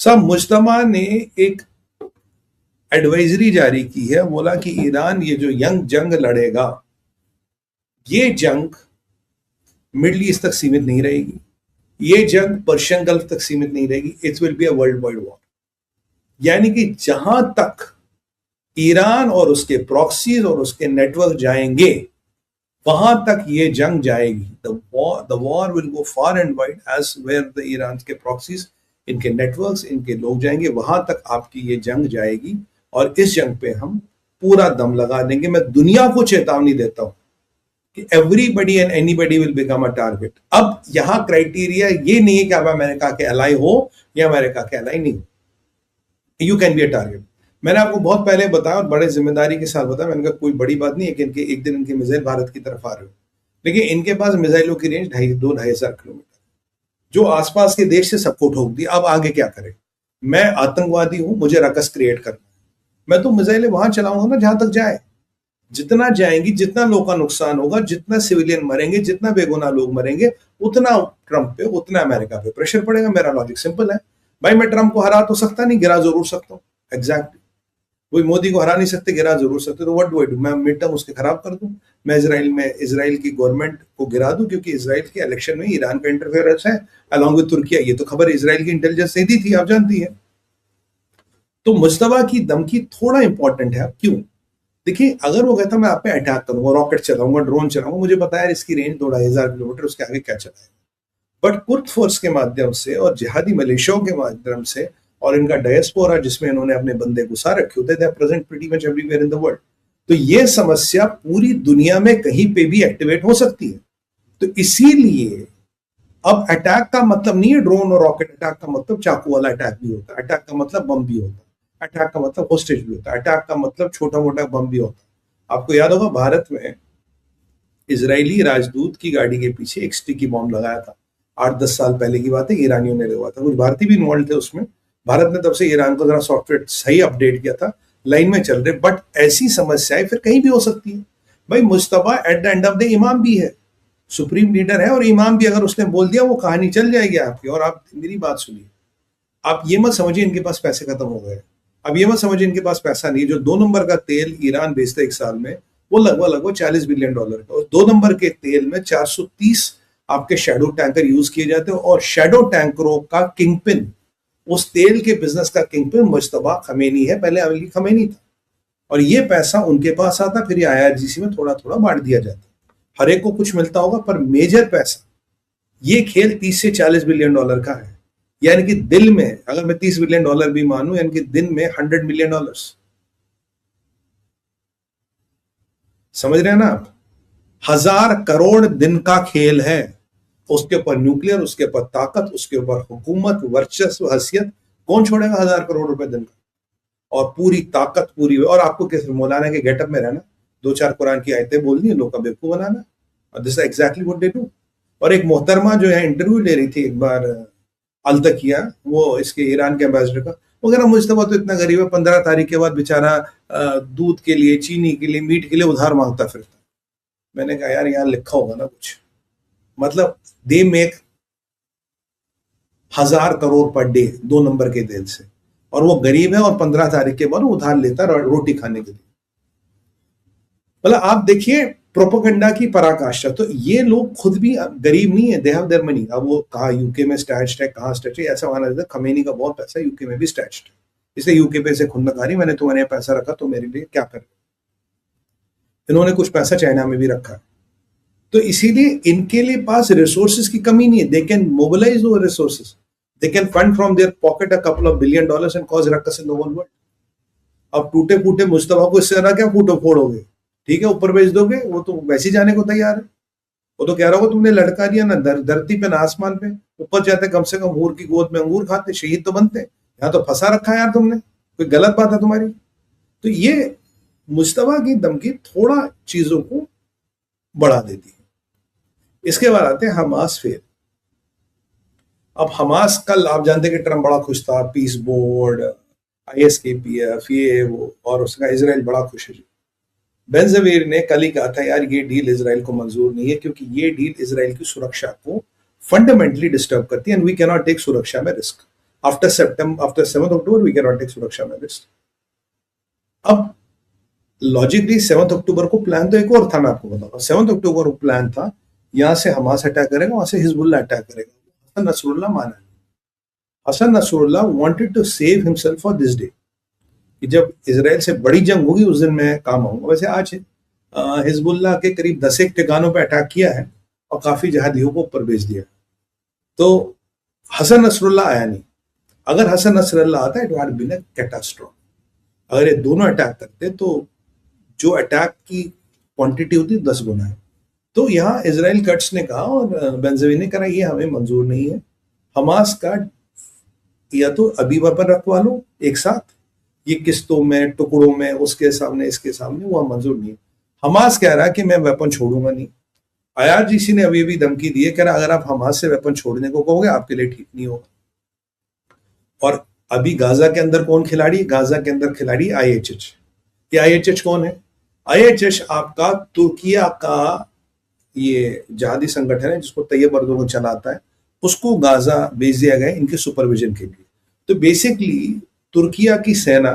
सब मुज्तमा ने एक एडवाइजरी जारी की है, बोला कि ईरान ये जो यंग जंग लड़ेगा, ये जंग मिडल ईस्ट तक सीमित नहीं रहेगी, ये जंग पर्शियन गल्फ तक सीमित नहीं रहेगी, it will be a world wide war. यानी कि जहां तक ईरान और उसके प्रॉक्सीज और उसके नेटवर्क जाएंगे, वहां तक ये जंग जाएगी। The war will go far and wide as where the Iran के प्रॉक्सीज, इनके नेटवर्क्स, इनके लोग जाएंगे, वहां तक आपकी ये जंग जाएगी। और इस जंग पे हम पूरा दम लगा देंगे। मैं दुनिया को चेतावनी देता हूं कि everybody and anybody will become a target. अब यहां क्राइटेरिया ये नहीं है कि आप अमेरिका के अलाई हो या अमेरिका के अलाई नहीं हो, you can be a target. मैंने आपको बहुत पहले बताया और बड़े जिम्मेदारी के साथ बताया, मैंने कहा कोई बड़ी बात नहीं है कि इनके एक दिन इनके मिसाइल भारत की तरफ आ रहे हो, लेकिन इनके पास मिसाइलों की रेंज 2,500 किलोमीटर, जो आसपास के देश से सबको ठोक दी। अब आगे क्या करें? मैं आतंकवादी हूं, मुझे रकस क्रिएट करना है, मैं तो मिसाइलें वहां चलाऊंगा ना जहां तक जाए। जितना जाएंगी, जितना लोगों का नुकसान होगा, जितना सिविलियन मरेंगे, जितना बेगुनाह लोग मरेंगे, उतना ट्रंप पे, उतना अमेरिका पे प्रेशर पड़ेगा। मेरा लॉजिक सिंपल है भाई। मैं ट्रंप को हरा तो सकता नहीं, गिरा जरूर सकता हूँ। एग्जैक्टली कोई मोदी को हरा नहीं सकते, गिरा जरूर सकते। तो व्हाट डू आई डू? मैं मिड टर्म उसके खराब कर दूं, मैं इसराइल की गवर्नमेंट को गिरा दूं, क्योंकि इसराइल के इलेक्शन में ईरान का इंटरफेरेंस है अलॉन्ग विद तुर्किया। ये तो खबर इसराइल की इंटेलिजेंस ने दी थी, आप जानती है। तो मुस्तफा की धमकी थोड़ा इंपॉर्टेंट है। क्यों? देखिए, अगर वो कहता मैं आप पे अटैक करूंगा, रॉकेट चलाऊंगा, ड्रोन चलाऊंगा, मुझे पता है इसकी रेंज 2,500 किलोमीटर, उसके आगे क्या चलाएगा। बट कुर्द फोर्स के माध्यम से और जिहादी मलेशियाओं के माध्यम से और इनका डायस्पोरा जिसमें इन्होंने अपने बंदे घुसा रखे होते, they are present pretty much everywhere in the world. तो ये समस्या पूरी दुनिया में कहीं पे भी एक्टिवेट हो सकती है। तो इसीलिए अब अटैक का मतलब नहीं है ड्रोन और रॉकेट। अटैक का मतलब चाकू वाला अटैक भी होता है, अटैक का मतलब बम भी होता है, अटैक का मतलब होस्टेज भी होता है, अटैक का मतलब छोटा मोटा बम भी होता है। आपको याद होगा भारत में इजरायली राजदूत की गाड़ी के पीछे एक स्टिकी बॉम्ब लगाया था, 8-10 साल पहले की बात है, ईरानियों ने लगवाया था। कुछ भारतीय भी इन्वॉल्व थे उसमें। भारत ने तब से ईरान को जरा सॉफ्टवेयर सही अपडेट किया था, लाइन में चल रहे। बट ऐसी समस्याएं फिर कहीं भी हो सकती है भाई। Mustafa at the end of the इमाम भी है, सुप्रीम लीडर है और इमाम भी। अगर उसने बोल दिया वो कहानी चल जाएगी आपकी। और आप मेरी बात सुनिए, आप ये मत समझिए इनके पास पैसे खत्म हो गए। अब ये मत समझिए इनके पास पैसा नहीं। जो 2 नंबर का तेल ईरान बेचता है एक साल में, वो लगभग $40 बिलियन का। और 2 नंबर के तेल में 430 आपके शैडो टैंकर यूज किए जाते हैं। और शैडो टैंकरों का किंगपिन, उस तेल के बिजनेस का किंगपिन मुज्तबा खमेनी है, पहले अली खमेनी था। और ये पैसा उनके पास आता, फिर ये IRGC में थोड़ा थोड़ा बांट दिया जाता। हर एक को कुछ मिलता होगा, पर मेजर पैसा ये खेल 30 से $40 बिलियन का है। यानी कि दिल में, अगर मैं $30 बिलियन भी मानूं, यानी कि दिन में $100 मिलियन। समझ रहे हैं ना आप? 1,000 करोड़ दिन का खेल है। उसके ऊपर न्यूक्लियर, उसके ऊपर ताकत, उसके ऊपर हुकूमत, वर्चस्व, हैसियत। कौन छोड़ेगा 1,000 करोड़ रुपए दिन का? और पूरी ताकत, पूरी। और आपको किस मौलाना के गेटअप में रहना, 2-4 कुरान की आयतें बोलनी है, लोग का बेवकूफ बनाना। और this exactly what they do. और एक मोहतरमा जो है इंटरव्यू ले रही थी एक बार, अल्तकिया, वो इसके ईरान के एम्बेसडर का, वो कह रहा मुस्तफा तो इतना गरीब है, 15 तारीख के बाद बेचारा दूध के लिए, चीनी के लिए, मीट के लिए उधार मांगता फिरता। मैंने कहा यार यहाँ लिखा होगा ना कुछ। मतलब they make 1,000 crore per day 2 number के तेल से, और वो गरीब है और 15 तारीख के बाद उधार लेता है रोटी खाने के लिए। मतलब आप देखिए प्रोपोगंडा की पराकाष्ठा। तो ये लोग खुद भी गरीब नहीं है, दे हैव देयर मनी। अब वो कहा यूके में स्टैच्ड है, कहाँ स्टैच्ड है, ऐसा माना जाता है खमेनी का बहुत पैसा यूके में भी स्टैच्ड है, इसलिए यूके पे से खुन्नकारी, मैंने तुम्हारे पैसा रखा तो मेरे लिए क्या कर। इन्होंने कुछ पैसा चाइना में भी रखा है। तो इसीलिए इनके लिए पास रिसोर्सेज की कमी नहीं है। They can mobilise those resources, they can fund from their pocket a couple of billion dollars and cause ruckus in the whole world. अब टूटे फूटे मुस्तफा को इससे ज्यादा क्या फूटो फोड़ोगे? ठीक है, ऊपर भेज दोगे, वो तो वैसे ही जाने को तैयार है। वो तो कह रहा होगा तुमने लड़का दिया ना धरती पे ना आसमान पे, ऊपर जाते कम से कम हूर की गोद में अंगूर खाते, शहीद तो बनते। यहाँ तो फंसा रखा है यार तुमने, कोई गलत बात है तुम्हारी? तो ये मुस्तफा की धमकी थोड़ा चीजों को बढ़ा देती है। इसके बाद आते हैं हमास फेल। अब हमास, कल आप जानते हैं कि ट्रंप बड़ा खुश था, पीस बोर्ड, ISKPF, ये वो, और उसका इजराइल बड़ा खुश है। बेन ज़वीर ने कल ही कहा था यार ये डील इजराइल को मंजूर नहीं है, क्योंकि ये डील इजराइल की सुरक्षा को फंडामेंटली डिस्टर्ब करती है, and we can not take सुरक्षा में risk. After 7th October we can not take सुरक्षा मेजर्स। अब लॉजिकली 7th अक्टूबर को प्लान तो एक और था, मैं आपको बताऊंगा। 7th अक्टूबर को प्लान था यहां से हमास अटैक करेगा, वहां से हिजबुल्ला अटैक करेगा। हसन नसरुल्लाह माना नहीं। Hassan Nasrallah wanted to save himself for this day, कि जब इसराइल से बड़ी जंग होगी उस दिन मैं काम आऊंगा। वैसे आज हिजबुल्लाह के करीब 10 एक ठिकानों पर अटैक किया है और काफी जहादियों को ऊपर भेज दिया। तो हसन नसरुल्लाह आया नहीं। अगर हसन नसरुल्लाह आता it would been a catastrophe. अगर ये दोनों अटैक करते तो जो अटैक की क्वांटिटी होती 10 गुना है। तो यहाँ इजराइल कट्स ने कहा और बेंजामिन ने कहा ये हमें मंजूर नहीं है। हमास का या तो अभी वेपन रखवा लो एक साथ, ये किस्तों में टुकड़ों में उसके सामने इसके सामने, वो मंजूर नहीं है। हमास कह रहा है कि मैं वेपन छोड़ूंगा नहीं। आईआरजीसी ने अभी भी धमकी दी है, कह रहा अगर आप हमास से वेपन छोड़ने को कहोगे आपके लिए ठीक नहीं होगा। और अभी गाजा के अंदर कौन खिलाड़ी? गाजा के अंदर खिलाड़ी आईएचएच। ये आईएचएच कौन है? आईएचएच आपका तुर्किया का ये जहादी संगठन है जिसको तैयब अर्दोगन चलाता है, उसको गाजा भेज दिया गया इनके सुपरविजन के लिए। तो बेसिकली तुर्किया की सेना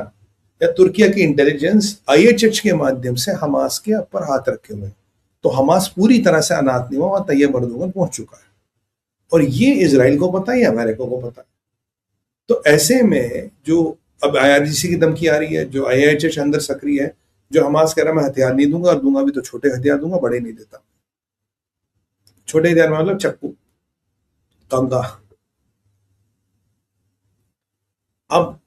या तुर्किया की इंटेलिजेंस आईएचएच के माध्यम से हमास के ऊपर हाथ रखे हुए हैं। तो हमास पूरी तरह से अनाथ नहीं हुआ और तैयब अर्दोगन पहुंच चुका है। और ये इजराइल को पता है, अमेरिका को पता है। तो ऐसे में जो अब आईआरजीसी की धमकी आ रही है, जो आईएचएच अंदर सक्रिय है, जो हमास कह रहा है मैं हथियार नहीं दूंगा, और दूंगा भी तो छोटे हथियार दूंगा, बड़े नहीं देता। छोटे हथियार मतलब चक्कू, कंगा। अब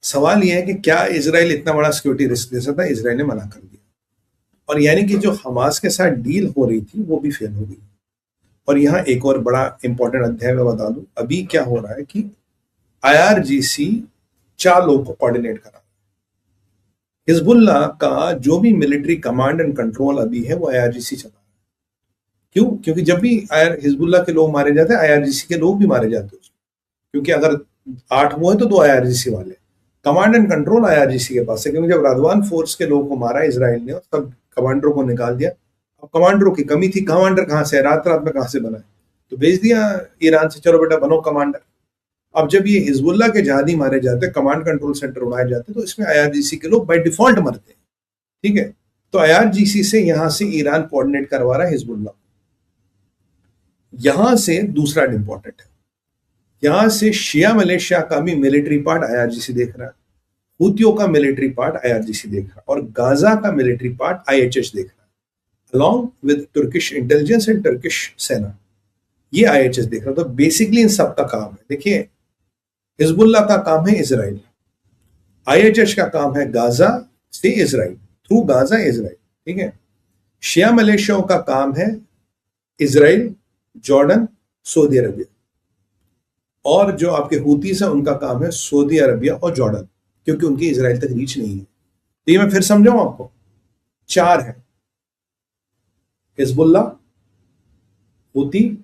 सवाल यह है कि क्या इजराइल इतना बड़ा सिक्योरिटी रिस्क ले सकता है? इजराइल ने मना कर दिया। और यानी कि जो हमास के साथ डील हो रही थी वो भी फेल हो गई। और यहाँ एक और बड़ा इंपॉर्टेंट अध्याय मैं बता दूं, अभी क्या हो रहा है कि आईआरजीसी 4 लोगों को कोऑर्डिनेट करा। हिजबुल्लाह का जो भी मिलिट्री कमांड एंड कंट्रोल अभी है वो आईआरजीसी चला रहा है। क्यों? क्योंकि जब भी हिजबुल्लाह के लोग मारे जाते हैं आईआरजीसी के लोग भी मारे जाते हैं। क्योंकि अगर 8 हुए तो 2 आईआरजीसी वाले। कमांड एंड कंट्रोल आईआरजीसी के पास है। क्योंकि जब रादवान फोर्स के लोगों को मारा इसराइल ने और सब कमांडरों को निकाल दिया, अब कमांडरों की कमी थी, कमांडर कहां से, रात रात में कहां से बनाए, तो भेज दिया ईरान से, चलो बेटा बनो कमांडर। अब जब ये हिजबुल्लाह के जहादी मारे जाते, कमांड कंट्रोल सेंटर उड़ाए जाते, तो इसमें आईआरजीसी के लोग बाय डिफॉल्ट मरते हैं। ठीक है, तो आईआरजीसी से यहां से ईरान कोऑर्डिनेट करवा रहा है हिजबुल्लाह। यहां से दूसरा इंपॉर्टेंट है, यहां से शिया मलेशिया का भी मिलिट्री पार्ट आईआरजीसी देख रहा है, हुतियों का मिलिट्री पार्ट आईआरजीसी देख रहा है, और गाजा का मिलिट्री पार्ट आईएचएच देख रहा है, along with Turkish intelligence and Turkish सेना। ये आईएचएच देख रहा है। तो बेसिकली इन सब का काम है, देखिए हिजबुल्लाह का काम है इसराइल, आईएचएच का काम है गाजा से इसराइल, थ्रू गाजा इसराइल। ठीक है, शिया मलेशिया का काम है इसराइल, जॉर्डन, सऊदी अरबिया, और जो आपके हुतीस है उनका काम है सऊदी अरबिया और जॉर्डन, क्योंकि उनकी इसराइल तक रीच नहीं है। तो ये मैं फिर समझाऊं आपको, 4 है, हिजबुल्लाह, हुती,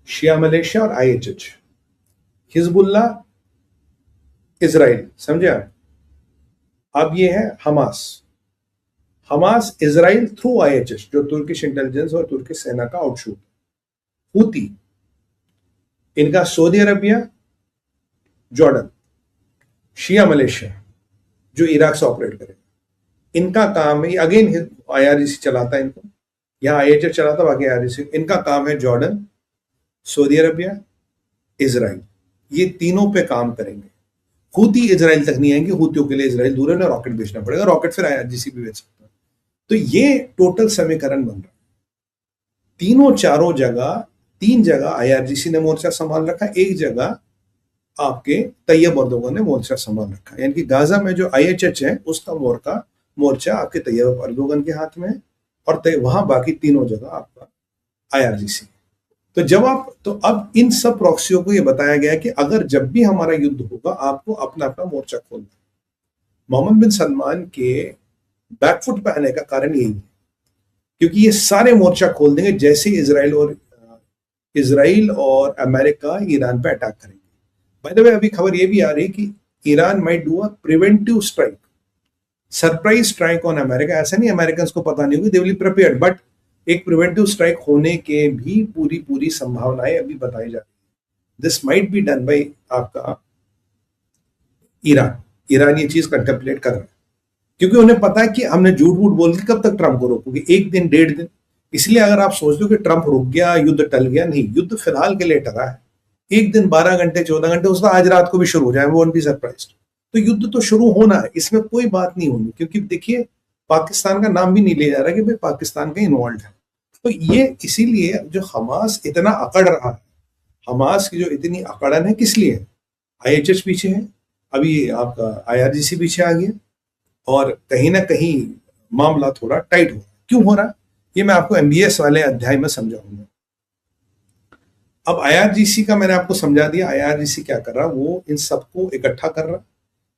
शिया मलेशिया और आईएचएच। हिजबुल्लाह इसराइल, समझे आप? अब ये है हमास, हमास इसराइल थ्रू आईएचएच जो तुर्किश इंटेलिजेंस और तुर्किश सेना का आउटशूट। हुती इनका सऊदी अरबिया, जॉर्डन, शिया मलेशिया जो इराक से ऑपरेट करेगा, इनका काम है, अगेन आईआरजीसी चलाता है इनको, यहां आईएचएच चलाता है, बाकी आईआरजीसी। इनका काम है जॉर्डन, सऊदी अरबिया, इसराइल, ये तीनों पे काम करेंगे। हुती इसराइल तक नहीं आएंगे, हुतियों के लिए इसराइल दूर है ना, रॉकेट भेजना पड़ेगा, रॉकेट फिर आईआरजीसी भी भेज सकता है। तो ये टोटल समीकरण बन रहा है। तीनों चारों जगह, 3 जगह आईआरजीसी ने मोर्चा संभाल रखा, एक जगह आपके तैयब अर्दोगन ने मोर्चा संभाल रखा। यानी कि गाजा में जो आईएचएच है उसका मोर्चा आपके तैयब अर्दोगन के हाथ में है, और वहां बाकी तीनों जगह आपका आईआरजीसी। तो अब इन सब प्रॉक्सियों को यह बताया गया कि अगर जब भी हमारा युद्ध होगा आपको अपना अपना मोर्चा खोलना है। मोहम्मद बिन सलमान के बैकफुट पे आने का कारण यही है, क्योंकि ये सारे मोर्चा खोल देंगे जैसे इसराइल और अमेरिका ईरान पे अटैक करेंगे। बाय द वे अभी खबर ये भी आ रही है कि Iran might do a preventive strike, surprise strike on America. ऐसा नहीं अमेरिकन को पता नहीं होगी, दे विल प्रिपेयर्ड, बट एक प्रिवेंटिव स्ट्राइक होने के भी पूरी संभावनाएं अभी बताई जा रही है। This might be done by आपका ईरान। ईरान ये चीज कंटेम्पलेट कर रहा है, क्योंकि उन्हें पता है कि हमने झूठ वूठ बोल के कब तक ट्रंप को रोकोगे, एक दिन डेढ़ दिन। इसलिए अगर आप सोचते हो कि ट्रंप रुक गया, युद्ध टल गया, नहीं, युद्ध फिलहाल के लिए टला है। एक दिन 12 घंटे 14 घंटे, उसका आज रात को भी शुरू हो जाए, वो वोंट बी सरप्राइज्ड। तो युद्ध तो शुरू होना है, इसमें कोई बात नहीं होनी, क्योंकि देखिए पाकिस्तान का नाम भी नहीं लिया जा रहा कि भाई पाकिस्तान का इन्वॉल्व है। तो ये इसीलिए जो हमास इतना अकड़ रहा है, हमास की जो इतनी अकड़न है किस लिए, आईएचएच पीछे है, अभी आपका आईआरजीसी पीछे आ गया, और कहीं ना कहीं मामला थोड़ा टाइट हो रहा है। क्यों हो रहा है ये मैं आपको एमबीएस वाले अध्याय में समझाऊंगा। अब आईआरजीसी का मैंने आपको समझा दिया, आईआरजीसी क्या कर रहा, वो इन सबको इकट्ठा कर रहा,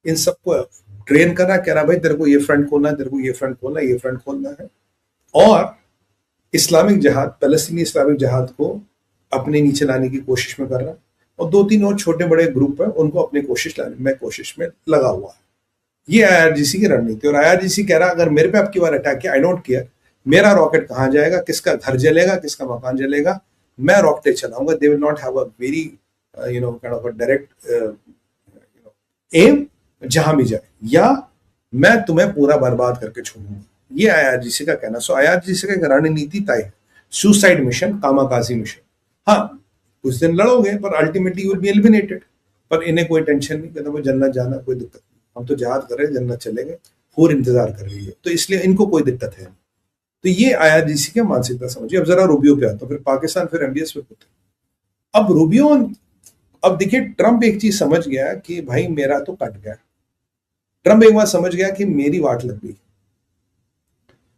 इन सबको ट्रेन कर रहा, कह रहा भाई तेरे को ये फ्रंट खोलना है, तेरे को ये फ्रंट खोलना है, ये फ्रंट खोलना है। और इस्लामिक जिहाद, फलस्तीनी इस्लामिक जिहाद को अपने नीचे लाने की कोशिश में कर रहा है, और 2-3 और छोटे बड़े ग्रुप है उनको अपने कोशिश में लगा हुआ है। ये आईआरजीसी की रणनीति। और आईआरजीसी कह रहा अगर मेरे पे आपकी बार अटैक किया, आई डोंट केयर मेरा रॉकेट कहां जाएगा, किसका घर जलेगा, किसका मकान जलेगा, मैं रॉकेट चलाऊंगा। They will not have a very kind of a direct aim जहां भी जाए, या मैं तुम्हें पूरा बर्बाद करके छोड़ूंगा। ये आईआरजीसी का कहना। सो आईआरजीसी का रणनीति तय है, सुसाइड मिशन, कामाकाजी मिशन। हाँ, कुछ दिन लड़ोगे पर ultimately you will be eliminated. पर इन्हें कोई टेंशन नहीं, कहता वो जन्नत जाना कोई दिक्कत नहीं, हम तो जहाद कर रहे हैं, जन्नत चलेंगे, हूर इंतजार कर रही है, तो इसलिए इनको कोई दिक्कत है नहीं। तो ये आईआरजीसी की मानसिकता समझिए। अब जरा रूबियो पे आता हूं, फिर पाकिस्तान, फिर एमबीएस पे होते। अब रूबियो, अब देखिए ट्रंप एक चीज समझ गया कि भाई मेरा तो कट गया। ट्रंप एक बार समझ गया कि मेरी वाट लग गई,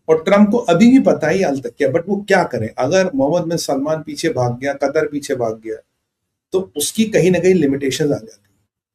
और ट्रंप को अभी भी पता ही हाल तक क्या, बट वो क्या करे, अगर मोहम्मद बिन सलमान पीछे भाग गया, कतर पीछे भाग गया, तो उसकी कहीं ना कहीं लिमिटेशन आ जाती।